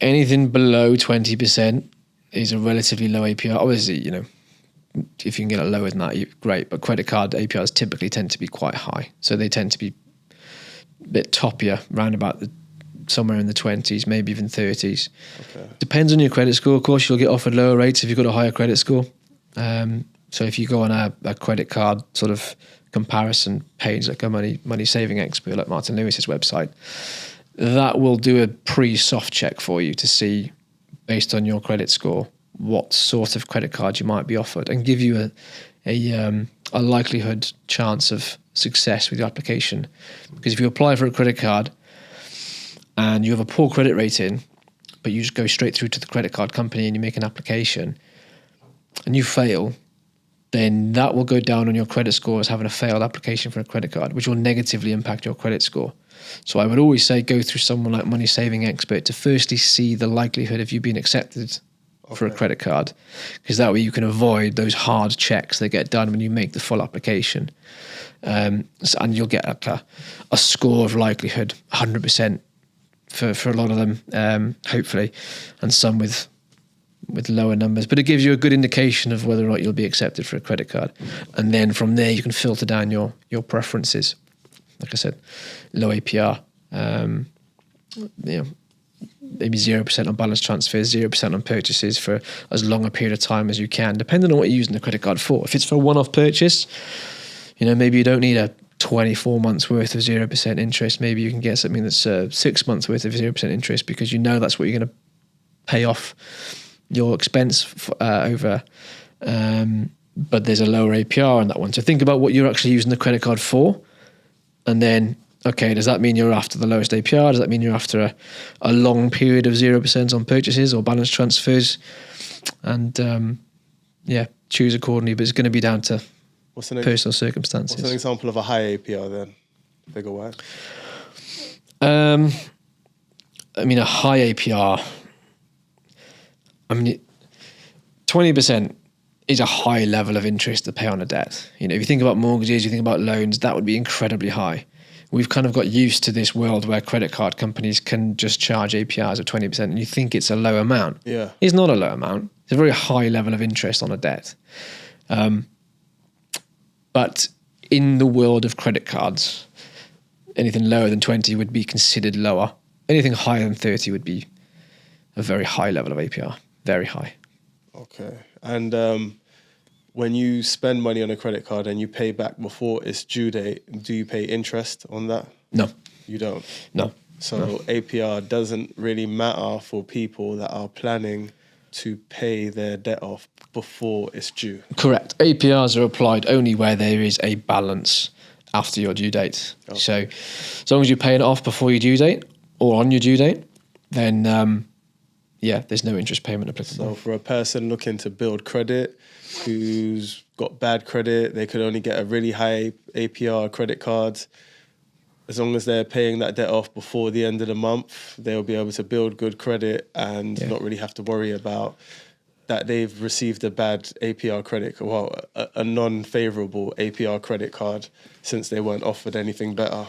anything below 20% is a relatively low APR. Obviously, if you can get it lower than that, great. But credit card APRs typically tend to be quite high. So they tend to be a bit toppier, round about somewhere in the 20s, maybe even 30s. Okay. Depends on your credit score. Of course, you'll get offered lower rates if you've got a higher credit score. So if you go on a credit card sort of comparison page, like a money saving expert, like Martin Lewis's website, that will do a pre-soft check for you to see, based on your credit score, what sort of credit card you might be offered, and give you a likelihood chance of success with your application. Because if you apply for a credit card and you have a poor credit rating, but you just go straight through to the credit card company and you make an application and you fail, then that will go down on your credit score as having a failed application for a credit card, which will negatively impact your credit score. So I would always say go through someone like Money Saving Expert to firstly see the likelihood of you being accepted for a credit card, because that way you can avoid those hard checks that get done when you make the full application. And you'll get a score of likelihood, 100% for a lot of them, hopefully, and some with lower numbers. But it gives you a good indication of whether or not you'll be accepted for a credit card. And then from there, you can filter down your preferences. Like I said, low APR, maybe 0% on balance transfers, 0% on purchases for as long a period of time as you can, depending on what you're using the credit card for. If it's for a one-off purchase, maybe you don't need a 24 months worth of 0% interest. Maybe you can get something that's 6 months worth of 0% interest, because that's what you're going to pay off your expense over. But there's a lower APR on that one. So think about what you're actually using the credit card for. And then, okay, does that mean you're after the lowest APR? Does that mean you're after a long period of 0% on purchases or balance transfers? And choose accordingly. But it's going to be down to personal circumstances. What's an example of a high APR then? Figure wise. A high APR. 20% is a high level of interest to pay on a debt. If you think about mortgages, you think about loans, that would be incredibly high. We've kind of got used to this world where credit card companies can just charge APRs of 20% and you think it's a low amount. Yeah. It's not a low amount. It's a very high level of interest on a debt. But in the world of credit cards, anything lower than 20 would be considered lower. Anything higher than 30 would be a very high level of APR. Very high. Okay. And when you spend money on a credit card and you pay back before its due date, do you pay interest on that? No. You don't? No. So APR doesn't really matter for people that are planning to pay their debt off before it's due? Correct. APRs are applied only where there is a balance after your due date. Okay. So as long as you're paying it off before your due date or on your due date, then there's no interest payment applicable. So for a person looking to build credit, who's got bad credit, they could only get a really high APR credit card. As long as they're paying that debt off before the end of the month, they'll be able to build good credit and not really have to worry about that they've received a bad APR credit, a non-favourable APR credit card, since they weren't offered anything better.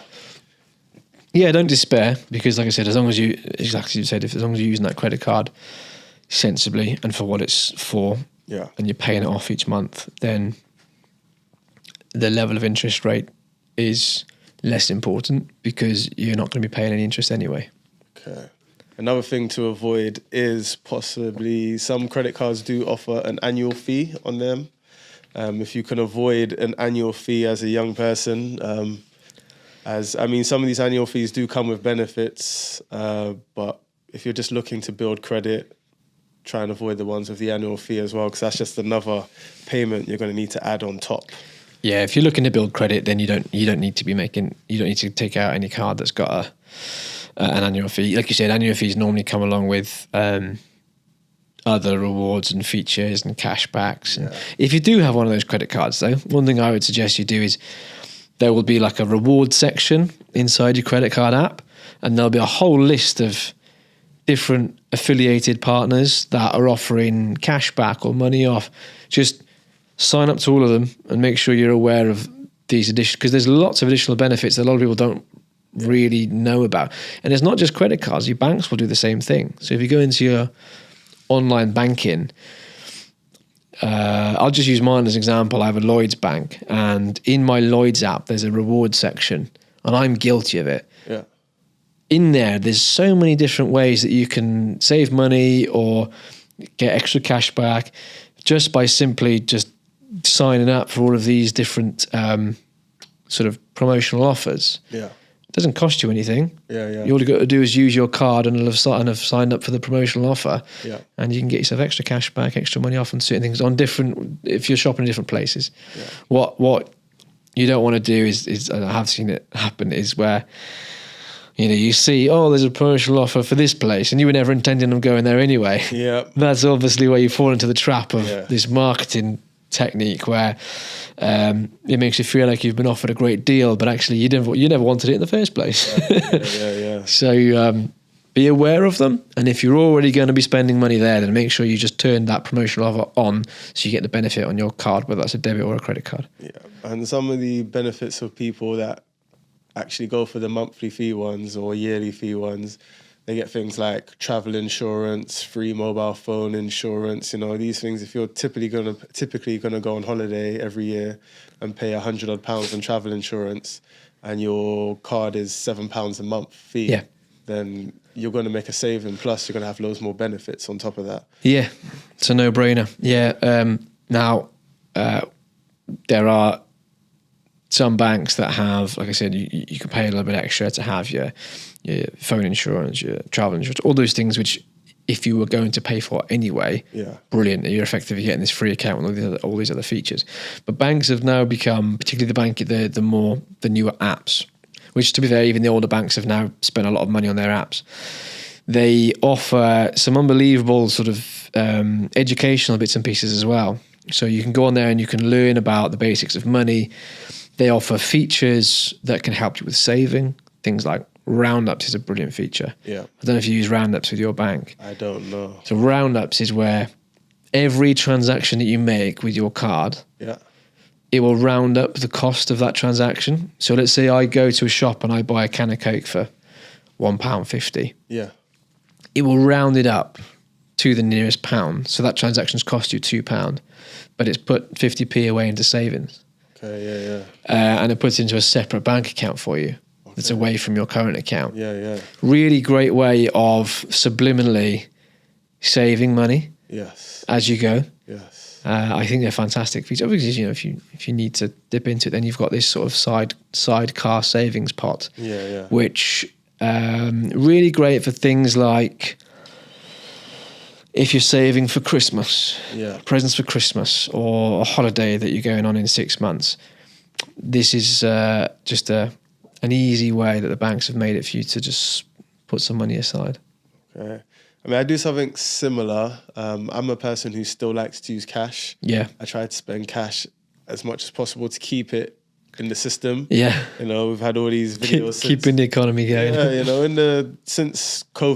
Yeah, don't despair, because like I said, as long as you, exactly as you said, as long as you're using that credit card sensibly and for what it's for, and you're paying it off each month, then the level of interest rate is less important, because you're not going to be paying any interest anyway. Okay. Another thing to avoid is possibly some credit cards do offer an annual fee on them. If you can avoid an annual fee as a young person, some of these annual fees do come with benefits, but if you're just looking to build credit, try and avoid the ones with the annual fee as well, because that's just another payment you're going to need to add on top. Yeah, if you're looking to build credit, then you don't need to take out any card that's got an annual fee. Like you said, annual fees normally come along with other rewards and features and cashbacks. And if you do have one of those credit cards, though, one thing I would suggest you do is there will be like a reward section inside your credit card app, and there'll be a whole list of different affiliated partners that are offering cashback or money off. Just sign up to all of them and make sure you're aware of these additional, because there's lots of additional benefits that a lot of people don't really know about. And it's not just credit cards. Your banks will do the same thing. So if you go into your online banking, I'll just use mine as an example. I have a Lloyd's bank, and in my Lloyd's app, there's a reward section, and I'm guilty of it. Yeah. In there's so many different ways that you can save money or get extra cash back just by simply just signing up for all of these different sort of promotional offers. Yeah. It doesn't cost you anything. Yeah. All you got to do is use your card and have signed up for the promotional offer. Yeah. And you can get yourself extra cash back, extra money off on certain things if you're shopping in different places. Yeah. What you don't want to do is and I have seen it happen, is where you see, there's a promotional offer for this place, and you were never intending on going there anyway. Yeah. That's obviously where you fall into the trap of Yeah. this marketing technique where it makes you feel like you've been offered a great deal, but actually you never wanted it in the first place. Yeah. So be aware of them, and if you're already going to be spending money there, then make sure you just turn that promotional offer on so you get the benefit on your card, whether that's a debit or a credit card. Yeah. And some of the benefits of people that actually go for the monthly fee ones or yearly fee ones, they get things like travel insurance, free mobile phone insurance. These things. If you're typically gonna go on holiday every year and pay £100 odd on travel insurance, and your card is £7 a month fee, then you're going to make a saving. Plus, you're going to have loads more benefits on top of that. Yeah, it's a no-brainer. Yeah. Now, there are some banks that have, like I said, you can pay a little bit extra to have your phone insurance, your travel insurance, all those things which, if you were going to pay for anyway, brilliant. You're effectively getting this free account with all these other features. But banks have now become, particularly the newer apps, which, to be fair, even the older banks have now spent a lot of money on their apps. They offer some unbelievable sort of educational bits and pieces as well. So you can go on there and you can learn about the basics of money. They offer features that can help you with saving. Things like roundups is a brilliant feature. Yeah. I don't know if you use roundups with your bank. I don't know. So roundups is where every transaction that you make with your card, it will round up the cost of that transaction. So let's say I go to a shop and I buy a can of Coke for £1.50. Yeah. It will round it up to the nearest pound. So that transaction's cost you £2, but it's put 50p away into savings. Okay, yeah. And it puts into a separate bank account for you that's away from your current account. Yeah. Really great way of subliminally saving money. Yes. As you go. Yes. I think they're fantastic features. Because if you need to dip into it, then you've got this sort of sidecar savings pot. Yeah. Which really great for things like if you're saving for Christmas, presents for Christmas, or a holiday that you're going on in 6 months. This is just an easy way that the banks have made it for you to just put some money aside. Okay. I mean, I do something similar. I'm a person who still likes to use cash. Yeah. I try to spend cash as much as possible to keep it in the system. Yeah. We've had all these videos keeping the economy going. Yeah, since COVID.